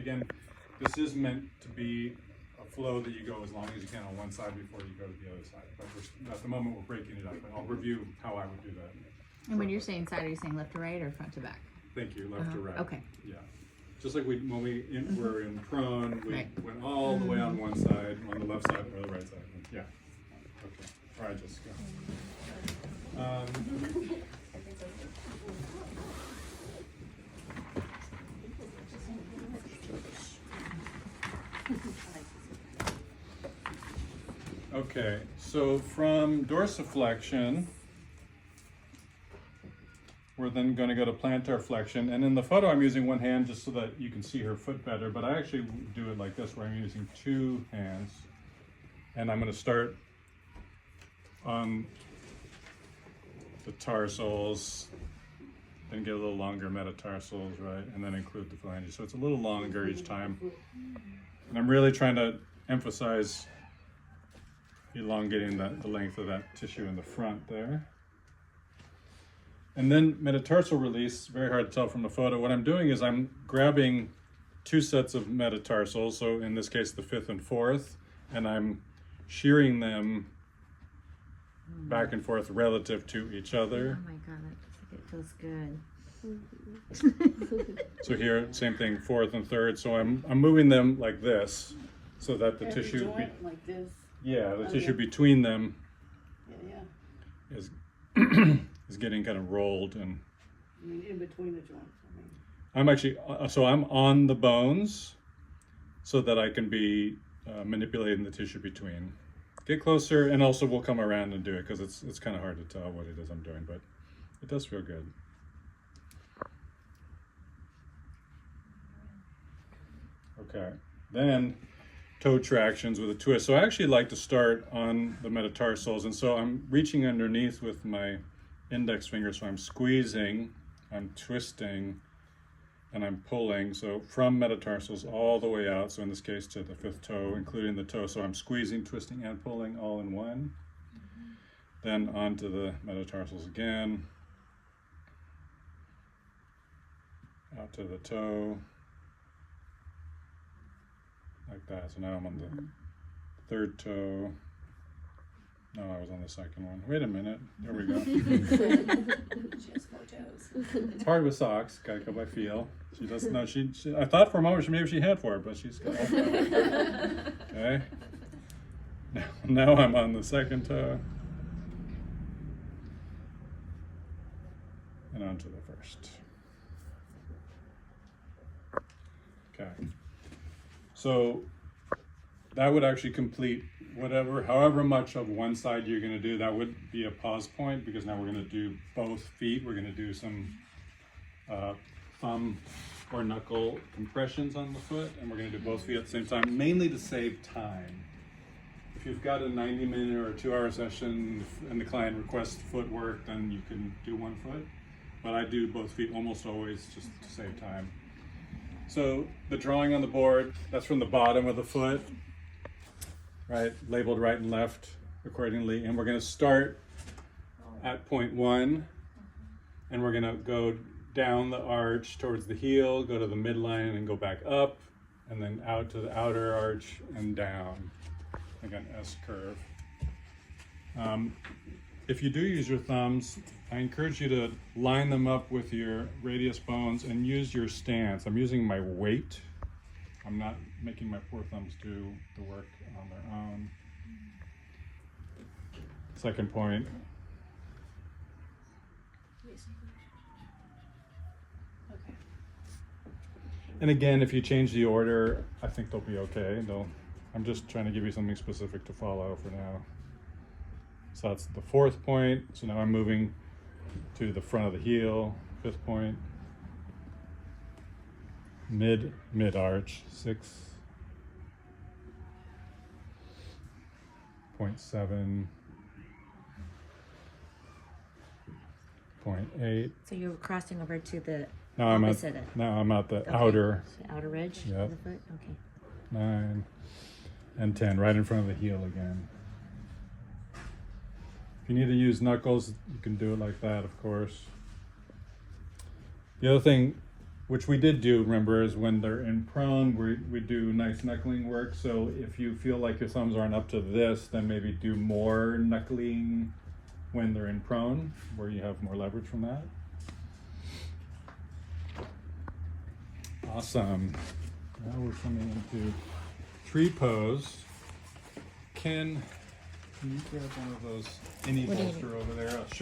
again, this is meant to be a flow that you go as long as you can on one side before you go to the other side. But at the moment, we're breaking it up, and I'll review how I would do that. And when you're saying side, are you saying left to right or front to back? Thank you, left to right. Okay. Yeah. Just like when we're in prone, we Right. went all the way on one side, on the left side or the right side. Yeah. Okay. All right, Jessica. Okay, so from dorsiflexion, we're then going to go to plantar flexion. And in the photo, I'm using one hand just so that you can see her foot better, but I actually do it like this, where I'm using two hands. And I'm going to start on the tarsals, then get a little longer metatarsals, right? And then include the phalanges. So it's a little longer each time. And I'm really trying to emphasize elongating the length of that tissue in the front there. And then metatarsal release, very hard to tell from the photo. What I'm doing is I'm grabbing two sets of metatarsals, so in this case the fifth and fourth, and I'm shearing them back and forth relative to each other. Oh my god, it feels good. So here, same thing, fourth and third. So I'm moving them like this, so that the tissue, like this. yeah, the tissue between them Yeah. is is getting kind of rolled, and I mean, in between the joints. I mean. I'm actually so I'm on the bones, so that I can be manipulating the tissue between. Get closer, and also we'll come around and do it because it's kind of hard to tell what it is I'm doing, but it does feel good. Okay, then toe tractions with a twist. So I actually like to start on the metatarsals, and so I'm reaching underneath with my index finger, so I'm squeezing, I'm twisting, and I'm pulling, so from metatarsals all the way out, so in this case to the fifth toe, including the toe, so I'm squeezing, twisting, and pulling all in one. Then onto the metatarsals again, out to the toe, like that. So now I'm on the third toe. No, I was on the second one. Wait a minute. There we go. She has 4 toes. It's hard with socks. Gotta go by feel. She doesn't know. She I thought for a moment maybe she had 4, but she's got all 5. Okay. Now I'm on the second toe. And onto the first. Okay. So that would actually complete however much of one side you're going to do. That would be a pause point, because now we're going to do both feet. We're going to do some thumb or knuckle compressions on the foot, and we're going to do both feet at the same time, mainly to save time. If you've got a 90-minute or a 2-hour session and the client requests foot work, then you can do one foot. But I do both feet almost always just to save time. So the drawing on the board, that's from the bottom of the foot, right? Labeled right and left accordingly. And we're going to start at point 1, and we're going to go down the arch towards the heel, go to the midline, and go back up, and then out to the outer arch and down, like an S curve. If you do use your thumbs, I encourage you to line them up with your radius bones and use your stance. I'm using my weight. I'm not making my poor thumbs do the work on their own. Second point. Okay. And again, if you change the order, I think they'll be okay. I'm just trying to give you something specific to follow for now. So that's the 4th point. So now I'm moving to the front of the heel, 5th point. Mid arch, 6.7, 0.8. So you're crossing over to the Now I'm opposite. at the Okay. outer The outer ridge Yep. of the foot? Okay. 9 and 10, right in front of the heel again. If you need to use knuckles, you can do it like that, of course. The other thing which we did do, remember, is when they're in prone, we do nice knuckling work. So if you feel like your thumbs aren't up to this, then maybe do more knuckling when they're in prone, where you have more leverage from that. Awesome. Now we're coming into tree pose. Can you grab one of those, any What do you bolster over there?